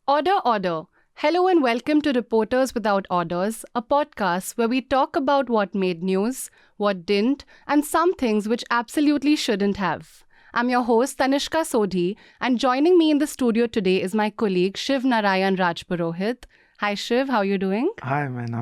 Order, order. Hello and welcome to Reporters Without Orders, a podcast where we talk about what made news, what didn't, and some things which absolutely shouldn't have. I'm your host, Tanishka Sodhi, and joining me in the studio today is my colleague, Shivnarayan Rajpurohit. Hi Shiv, how are you doing? Hi man,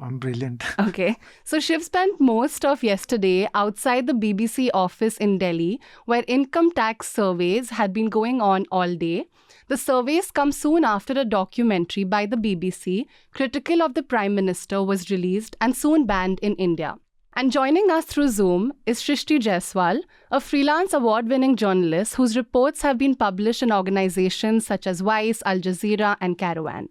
I'm brilliant. Okay, so Shiv spent most of yesterday outside the BBC office in Delhi, where income tax surveys had been going on all day. The surveys come soon after a documentary by the BBC, critical of the Prime Minister, was released and soon banned in India. And joining us through Zoom is Srishti Jaswal, a freelance award-winning journalist whose reports have been published in organizations such as Vice, Al Jazeera, and Caravan.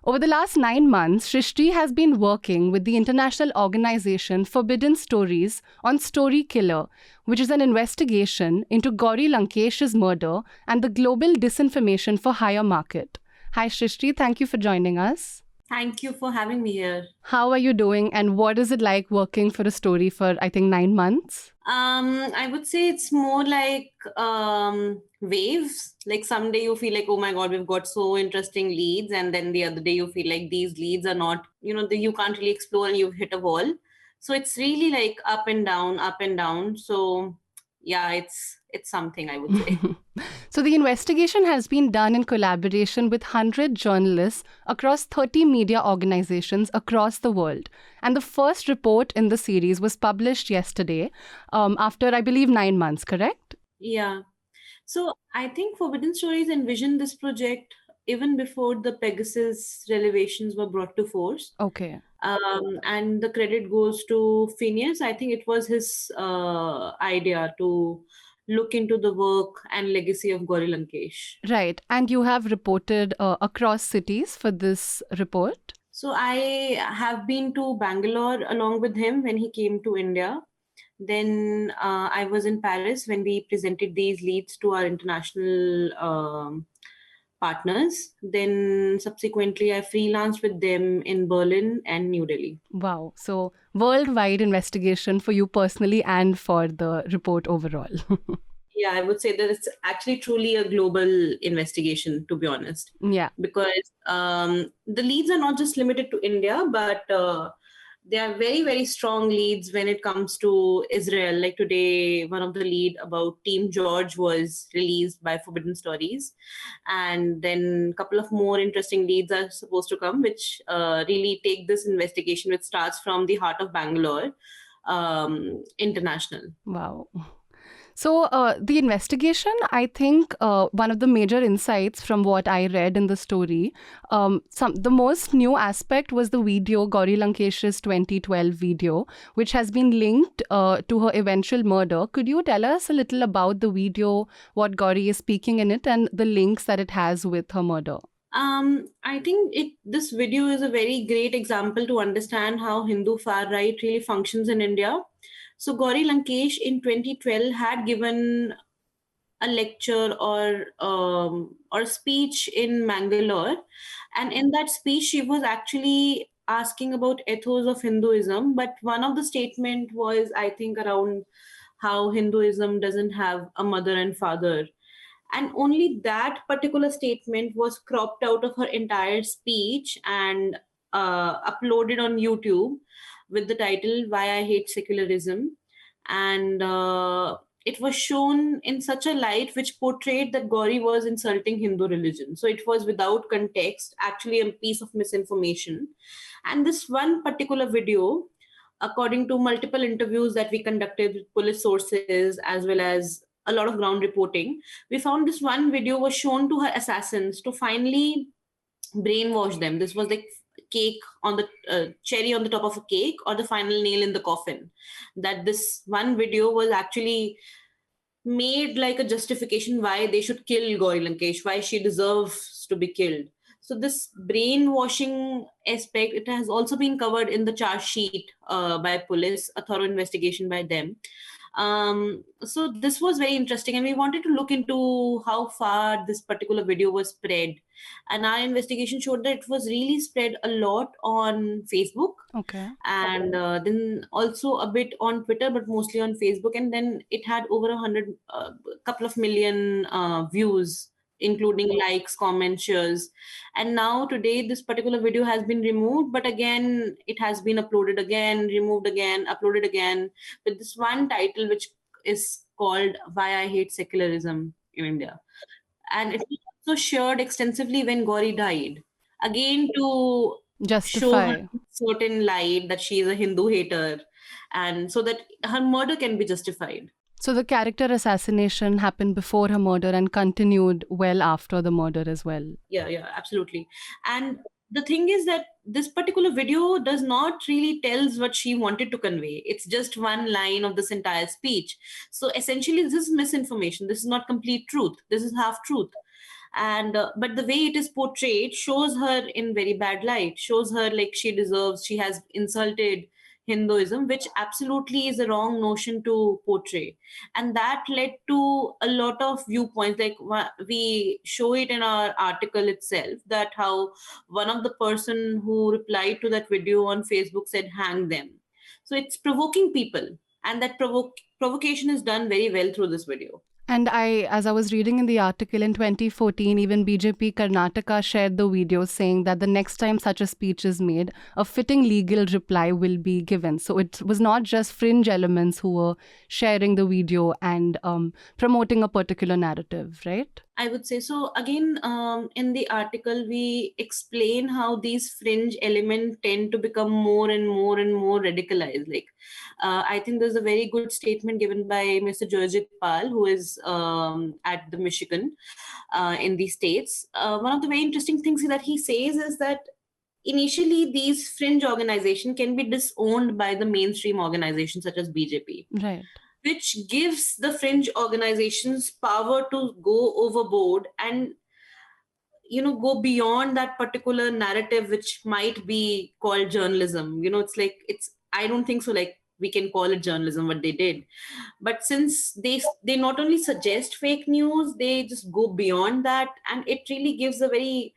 Over the last 9 months, Srishti has been working with the international organization Forbidden Stories on Story Killer, which is an investigation into Gauri Lankesh's murder and the global disinformation for hire market. Hi Srishti, thank you for joining us. Thank you for having me here. How are you doing and what is it like working for a story for, I think, 9 months? I would say it's more like waves. Like someday you feel like, oh my God, we've got so interesting leads. And then the other day you feel like these leads are not, you can't really explore and you've hit a wall. So it's really like up and down, up and down. So yeah, it's something, I would say. So the investigation has been done in collaboration with 100 journalists across 30 media organizations across the world. And the first report in the series was published yesterday after, I believe, 9 months, correct? Yeah. So I think Forbidden Stories envisioned this project even before the Pegasus revelations were brought to force. Okay. And the credit goes to Phineas. I think it was his idea to look into the work and legacy of Gauri Lankesh. Right. And you have reported across cities for this report? So I have been to Bangalore along with him when he came to India. Then I was in Paris when we presented these leads to our international partners. Then subsequently, I freelanced with them in Berlin and New Delhi. Wow. So worldwide investigation for you personally and for the report overall. Yeah, I would say that it's actually truly a global investigation, to be honest. Yeah. Because the leads are not just limited to India, but they are very, very strong leads when it comes to Israel. Like today, one of the lead about Team George was released by Forbidden Stories. And then a couple of more interesting leads are supposed to come, which really take this investigation, which starts from the heart of Bangalore International. Wow. So the investigation, I think one of the major insights from what I read in the story, the most new aspect was the video, Gauri Lankesh's 2012 video, which has been linked to her eventual murder. Could you tell us a little about the video, what Gauri is speaking in it, and the links that it has with her murder? I think this video is a very great example to understand how Hindu far right really functions in India. So Gauri Lankesh in 2012 had given a lecture or speech in Bangalore, and in that speech she was actually asking about ethos of Hinduism. But one of the statement was, I think, around how Hinduism doesn't have a mother and father, and only that particular statement was cropped out of her entire speech and uploaded on YouTube with the title "Why I Hate Secularism," and it was shown in such a light which portrayed that Gauri was insulting Hindu religion. So it was without context, actually a piece of misinformation. And this one particular video, according to multiple interviews that we conducted with police sources as well as a lot of ground reporting, we found this one video was shown to her assassins to finally brainwash them. This was like cake on the cherry on the top of a cake, or the final nail in the coffin. That this one video was actually made like a justification why they should kill Gauri Lankesh, why she deserves to be killed. So this brainwashing aspect, it has also been covered in the charge sheet by police, a thorough investigation by them. So this was very interesting, and we wanted to look into how far this particular video was spread. And our investigation showed that it was really spread a lot on Facebook. Okay. And then also a bit on Twitter, but mostly on Facebook. And then it had over 100, couple of million views including likes, comments, shares. And now today, this particular video has been removed, but again, it has been uploaded again, removed again, uploaded again, with this one title which is called "Why I Hate Secularism in India." And it was also shared extensively when Gauri died, again to show her Justify. certain light that she is a Hindu hater, and so that her murder can be justified. So the character assassination happened before her murder and continued well after the murder as well. Yeah, absolutely. And the thing is that this particular video does not really tells what she wanted to convey. It's just one line of this entire speech. So essentially, this is misinformation. This is not complete truth. This is half truth. And but the way it is portrayed shows her in very bad light, shows her like she has insulted Hinduism, which absolutely is a wrong notion to portray. And that led to a lot of viewpoints. Like we show it in our article itself, that how one of the person who replied to that video on Facebook said hang them. So it's provoking people, and that provocation is done very well through this video. And as I was reading in the article in 2014, even BJP Karnataka shared the video saying that the next time such a speech is made, a fitting legal reply will be given. So it was not just fringe elements who were sharing the video and promoting a particular narrative, right? I would say so. Again, in the article, we explain how these fringe elements tend to become more and more and more radicalized. Like, I think there's a very good statement given by Mr. Jurjit Pal, who is at the Michigan in the States. One of the very interesting things that he says is that initially these fringe organizations can be disowned by the mainstream organizations such as BJP. Right. Which gives the fringe organizations power to go overboard and go beyond that particular narrative, which might be called journalism. It's I don't think so, like we can call it journalism what they did. But since they not only suggest fake news, they just go beyond that, and it really gives a very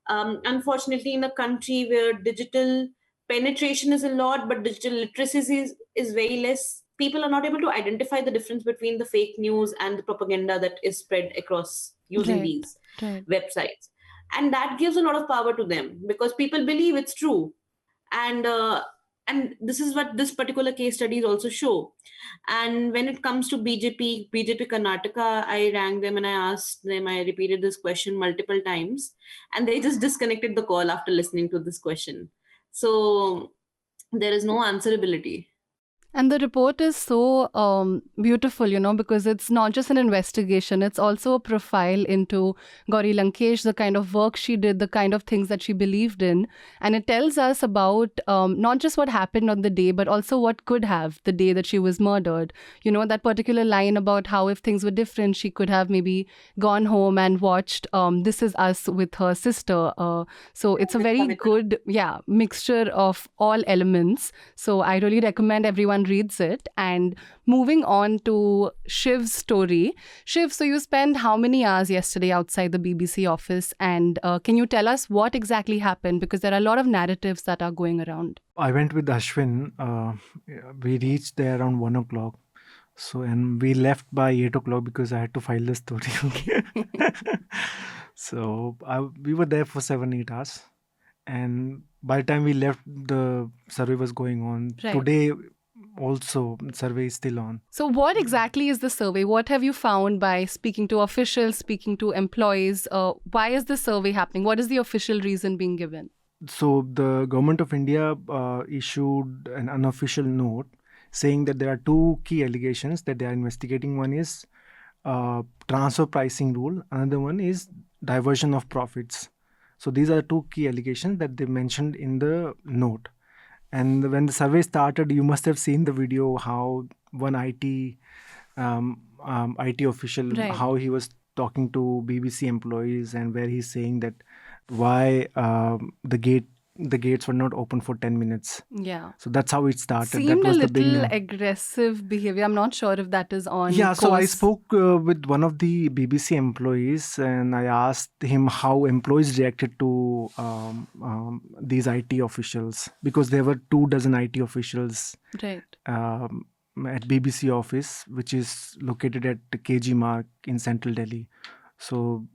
unfortunately, in a country where digital penetration is a lot but digital literacy is very less, people are not able to identify the difference between the fake news and the propaganda that is spread across using Right, these right. websites. And that gives a lot of power to them because people believe it's true. And this is what this particular case studies also show. And when it comes to BJP Karnataka, I rang them and I asked them, I repeated this question multiple times, and they just disconnected the call after listening to this question. So there is no answerability. And the report is so beautiful, because it's not just an investigation, it's also a profile into Gauri Lankesh, the kind of work she did, the kind of things that she believed in. And it tells us about not just what happened on the day, but also what could have the day that she was murdered. That particular line about how if things were different, she could have maybe gone home and watched This Is Us with her sister. So it's a very good, mixture of all elements. So I really recommend everyone reads it. And moving on to Shiv's story. Shiv, so you spent how many hours yesterday outside the BBC office? And can you tell us what exactly happened? Because there are a lot of narratives that are going around. I went with Ashwin. We reached there around 1 o'clock. So, and we left by 8 o'clock because I had to file the story. So we were there for 7-8 hours. And by the time we left, the survey was going on. Right. Today also, survey is still on. So what exactly is the survey? What have you found by speaking to officials, speaking to employees? Why is the survey happening? What is the official reason being given? So the government of India issued an unofficial note saying that there are two key allegations that they are investigating. One is transfer pricing rule. Another one is diversion of profits. So these are two key allegations that they mentioned in the note. And when the survey started, you must have seen the video how one IT official, Right. how he was talking to BBC employees and where he's saying that why the gates were not open for 10 minutes. Yeah. So that's how it started. Seemed that was a the little beginning. aggressive behavior. I'm not sure if that is on Yeah, so I course. spoke with one of the BBC employees and I asked him how employees reacted to these IT officials, because there were 24 IT officials Right. at BBC office, which is located at KG Mark in central Delhi. So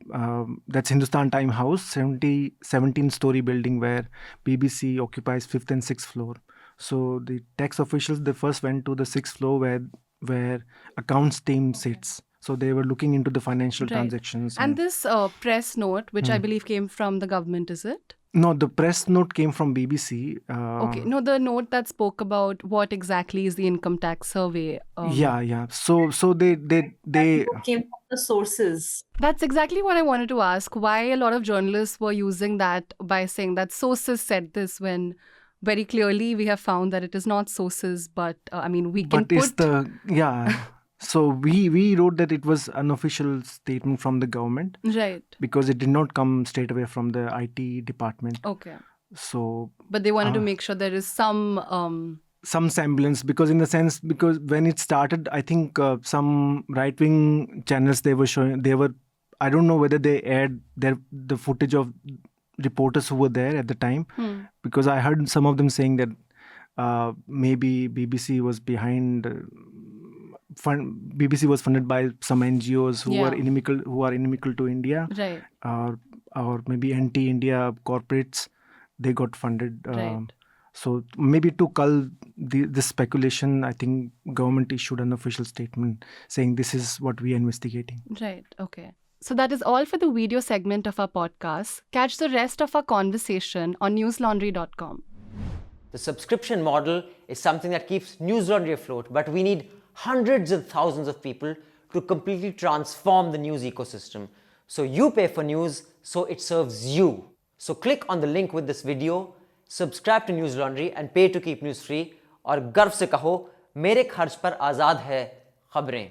that's Hindustan Time House, 17-story building where BBC occupies 5th and 6th floor. So the tax officials, they first went to the 6th floor where accounts team sits. So they were looking into the financial transactions. And this press note, which I believe came from the government, is it? No, the press note came from BBC. Okay. No, the note that spoke about what exactly is the income tax survey. Yeah. So they Came from the sources. That's exactly what I wanted to ask. Why a lot of journalists were using that by saying that sources said this, when very clearly we have found that it is not sources, but we can but it's So we wrote that it was an official statement from the government, right, because it did not come straight away from the IT department. Okay. So, but they wanted to make sure there is some semblance, because when it started, I think some right-wing channels, they were I don't know whether they aired the footage of reporters who were there at the time, because I heard some of them saying that maybe BBC was behind. BBC was funded by some NGOs who are inimical to India, right, or maybe anti-India corporates. They got funded. Right. So maybe to cull this speculation, I think government issued an official statement saying this is what we are investigating. Right. Okay. So that is all for the video segment of our podcast. Catch the rest of our conversation on newslaundry.com. The subscription model is something that keeps Newslaundry afloat, but we need hundreds of thousands of people to completely transform the news ecosystem. So you pay for news, so it serves you. So click on the link with this video, subscribe to Newslaundry and pay to keep news free, और गर्व से कहो मेरे खर्च पर आज़ाद है खबरें.